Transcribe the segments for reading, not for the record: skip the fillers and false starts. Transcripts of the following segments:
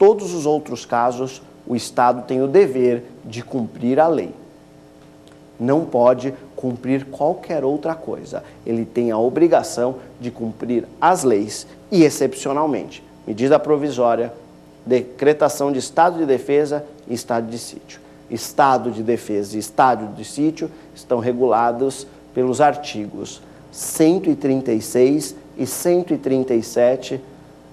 todos os outros casos, o Estado tem o dever de cumprir a lei. Não pode cumprir qualquer outra coisa. Ele tem a obrigação de cumprir as leis e, excepcionalmente, medida provisória, decretação de estado de defesa e estado de sítio. Estado de defesa e estado de sítio estão regulados pelos artigos 136 e 137,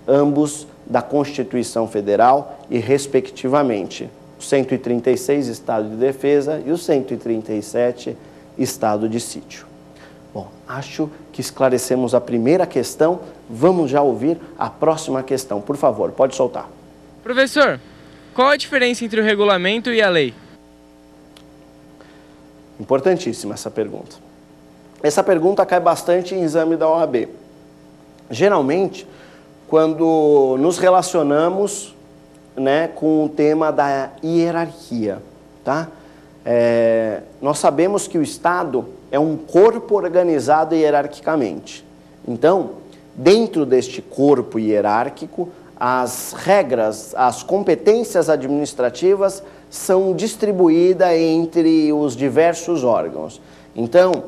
ambos da Constituição Federal e, respectivamente, o 136, estado de defesa, e o 137, estado de sítio. Bom, acho que esclarecemos a primeira questão. Vamos já ouvir a próxima questão. Por favor, pode soltar. Professor, qual a diferença entre o regulamento e a lei? Importantíssima essa pergunta. Essa pergunta cai bastante em exame da OAB. Geralmente, quando nos relacionamos, né, com o tema da hierarquia, tá? Nós sabemos que o Estado é um corpo organizado hierarquicamente. Então, dentro deste corpo hierárquico, as regras, as competências administrativas são distribuídas entre os diversos órgãos. Então,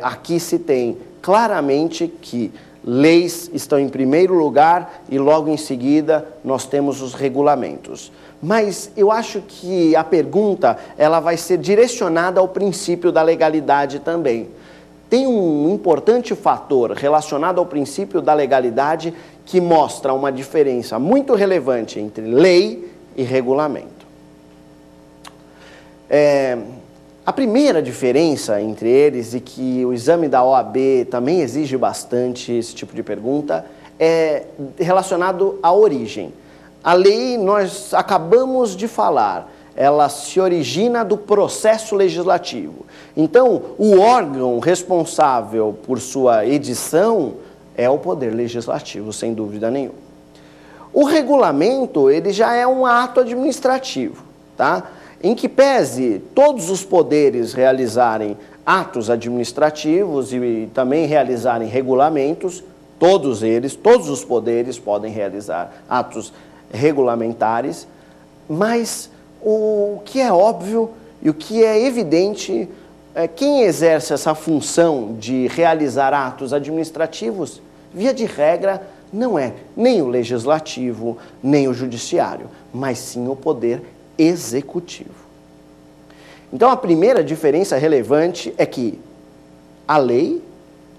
aqui se tem claramente que leis estão em primeiro lugar e logo em seguida nós temos os regulamentos. Mas eu acho que a pergunta ela vai ser direcionada ao princípio da legalidade também. Tem um importante fator relacionado ao princípio da legalidade que mostra uma diferença muito relevante entre lei e regulamento. A primeira diferença entre eles, e que o exame da OAB também exige bastante esse tipo de pergunta, é relacionado à origem. A lei, nós acabamos de falar, ela se origina do processo legislativo. Então, o órgão responsável por sua edição é o Poder Legislativo, sem dúvida nenhuma. O regulamento, ele já é um ato administrativo, tá? Em que pese todos os poderes realizarem atos administrativos e também realizarem regulamentos, todos os poderes podem realizar atos regulamentares, mas o que é óbvio e o que é evidente é quem exerce essa função de realizar atos administrativos, via de regra, não é nem o legislativo, nem o judiciário, mas sim o poder executivo. Então, a primeira diferença relevante é que a lei,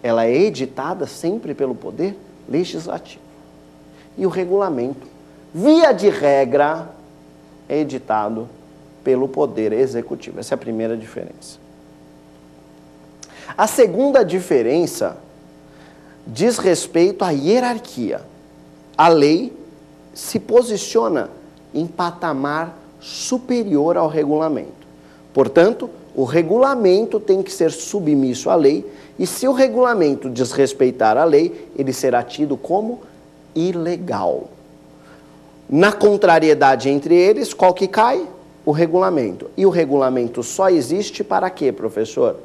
ela é editada sempre pelo poder legislativo. E o regulamento, via de regra, é editado pelo poder executivo. Essa é a primeira diferença. A segunda diferença diz respeito à hierarquia. A lei se posiciona em patamar superior ao regulamento. Portanto, o regulamento tem que ser submisso à lei, e se o regulamento desrespeitar a lei, ele será tido como ilegal. Na contrariedade entre eles, qual que cai? O regulamento. E o regulamento só existe para quê, professor?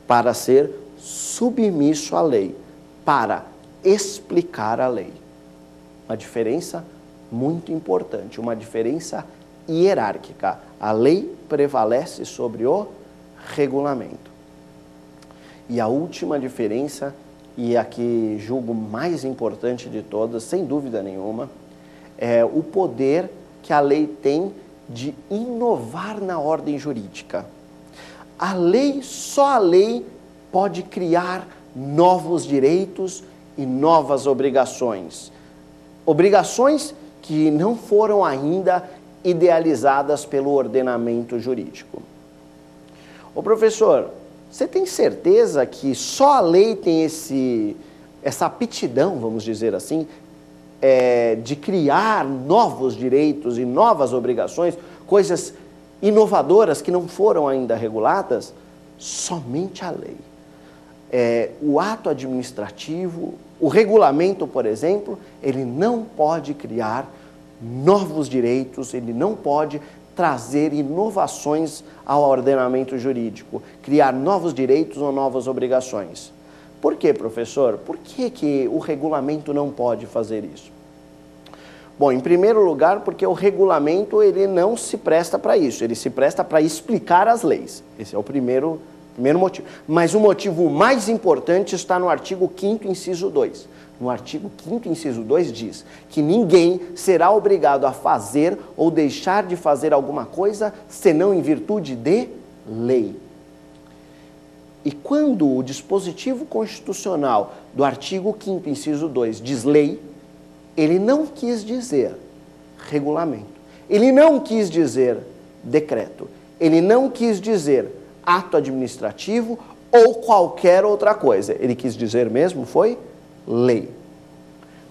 Para ser submisso à lei, para explicar a lei. Uma diferença muito importante, uma diferença hierárquica. A lei prevalece sobre o regulamento. E a última diferença, e a que julgo mais importante de todas, sem dúvida nenhuma, é o poder que a lei tem de inovar na ordem jurídica. Só a lei pode criar novos direitos e novas obrigações. Obrigações que não foram ainda idealizadas pelo ordenamento jurídico. Ô professor, você tem certeza que só a lei tem essa aptidão, vamos dizer assim, de criar novos direitos e novas obrigações, coisas inovadoras que não foram ainda reguladas? Somente a lei. O ato administrativo, o regulamento, por exemplo, ele não pode criar novos direitos, ele não pode trazer inovações ao ordenamento jurídico, criar novos direitos ou novas obrigações. Por quê, professor? Por que o regulamento não pode fazer isso? Bom, em primeiro lugar, porque o regulamento ele não se presta para isso, ele se presta para explicar as leis. Esse é o primeiro motivo. Mas o motivo mais importante está no artigo 5º, inciso 2. No artigo 5º, inciso 2 diz que ninguém será obrigado a fazer ou deixar de fazer alguma coisa senão em virtude de lei. E quando o dispositivo constitucional do artigo 5º, inciso 2 diz lei, ele não quis dizer regulamento, ele não quis dizer decreto, ele não quis dizer ato administrativo ou qualquer outra coisa. Ele quis dizer mesmo foi lei.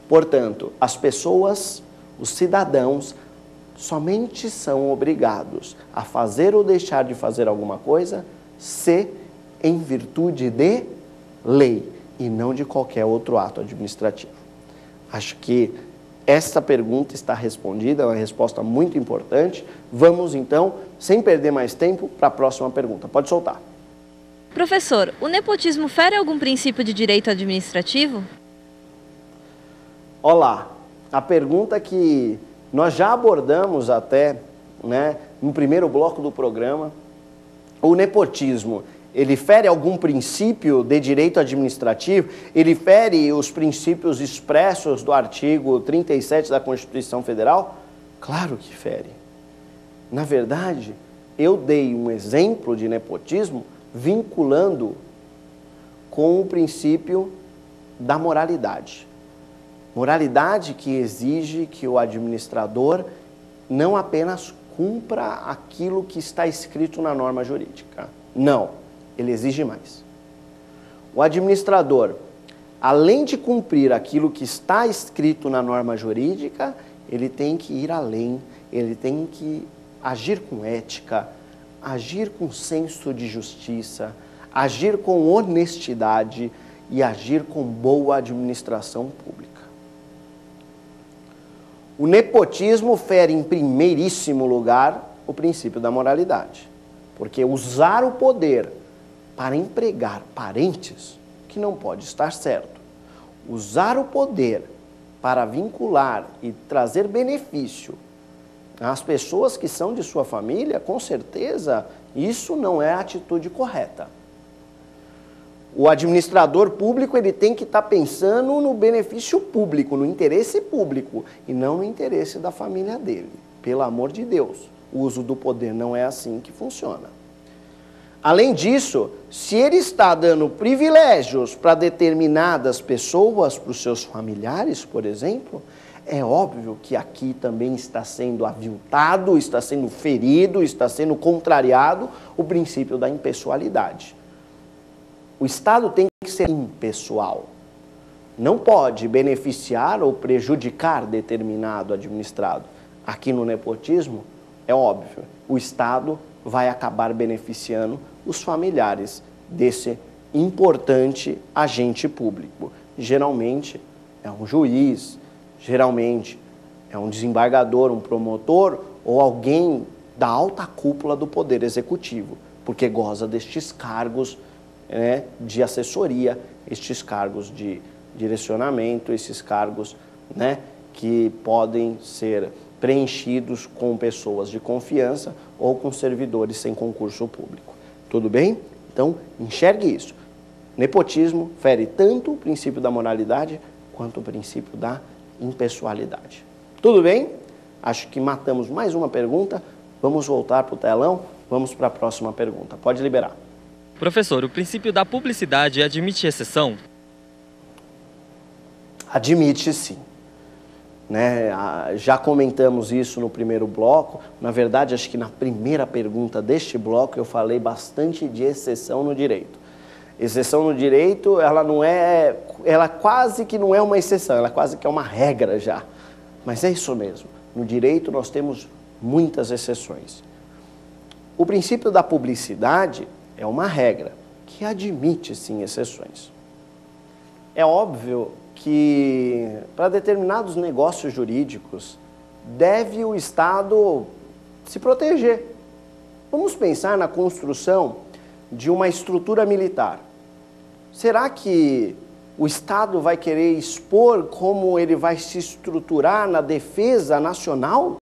Portanto, as pessoas, os cidadãos, somente são obrigados a fazer ou deixar de fazer alguma coisa se em virtude de lei e não de qualquer outro ato administrativo. Acho que esta pergunta está respondida, é uma resposta muito importante. Vamos então, sem perder mais tempo, para a próxima pergunta. Pode soltar. Professor, o nepotismo fere algum princípio de direito administrativo? Olá, a pergunta que nós já abordamos até, no primeiro bloco do programa, o nepotismo, ele fere algum princípio de direito administrativo? Ele fere os princípios expressos do artigo 37 da Constituição Federal? Claro que fere. Na verdade, eu dei um exemplo de nepotismo vinculando com o princípio da moralidade. Moralidade que exige que o administrador não apenas cumpra aquilo que está escrito na norma jurídica. Não. Ele exige mais. O administrador, além de cumprir aquilo que está escrito na norma jurídica, ele tem que ir além, ele tem que agir com ética, agir com senso de justiça, agir com honestidade e agir com boa administração pública. O nepotismo fere em primeiríssimo lugar o princípio da moralidade, porque usar o poder para empregar parentes, que não pode estar certo. Usar o poder para vincular e trazer benefício às pessoas que são de sua família, com certeza, isso não é a atitude correta. O administrador público ele tem que estar pensando no benefício público, no interesse público, e não no interesse da família dele. Pelo amor de Deus, o uso do poder não é assim que funciona. Além disso, se ele está dando privilégios para determinadas pessoas, para os seus familiares, por exemplo, é óbvio que aqui também está sendo aviltado, está sendo ferido, está sendo contrariado o princípio da impessoalidade. O Estado tem que ser impessoal. Não pode beneficiar ou prejudicar determinado administrado. Aqui no nepotismo, é óbvio, o Estado vai acabar beneficiando os familiares desse importante agente público. Geralmente é um juiz, geralmente é um desembargador, um promotor ou alguém da alta cúpula do Poder Executivo, porque goza destes cargos de assessoria, estes cargos de direcionamento, esses cargos que podem ser preenchidos com pessoas de confiança ou com servidores sem concurso público. Tudo bem? Então, enxergue isso. Nepotismo fere tanto o princípio da moralidade quanto o princípio da impessoalidade. Tudo bem? Acho que matamos mais uma pergunta. Vamos voltar para o telão. Vamos para a próxima pergunta. Pode liberar. Professor, o princípio da publicidade admite exceção? Admite, sim. Já comentamos isso no primeiro bloco. Na verdade, acho que na primeira pergunta deste bloco eu falei bastante de exceção no direito. Exceção no direito, ela quase que não é uma exceção, ela quase que é uma regra já. Mas é isso mesmo. No direito nós temos muitas exceções. O princípio da publicidade é uma regra que admite, sim, exceções. É óbvio que para determinados negócios jurídicos deve o Estado se proteger. Vamos pensar na construção de uma estrutura militar. Será que O Estado vai querer expor como ele vai se estruturar na defesa nacional?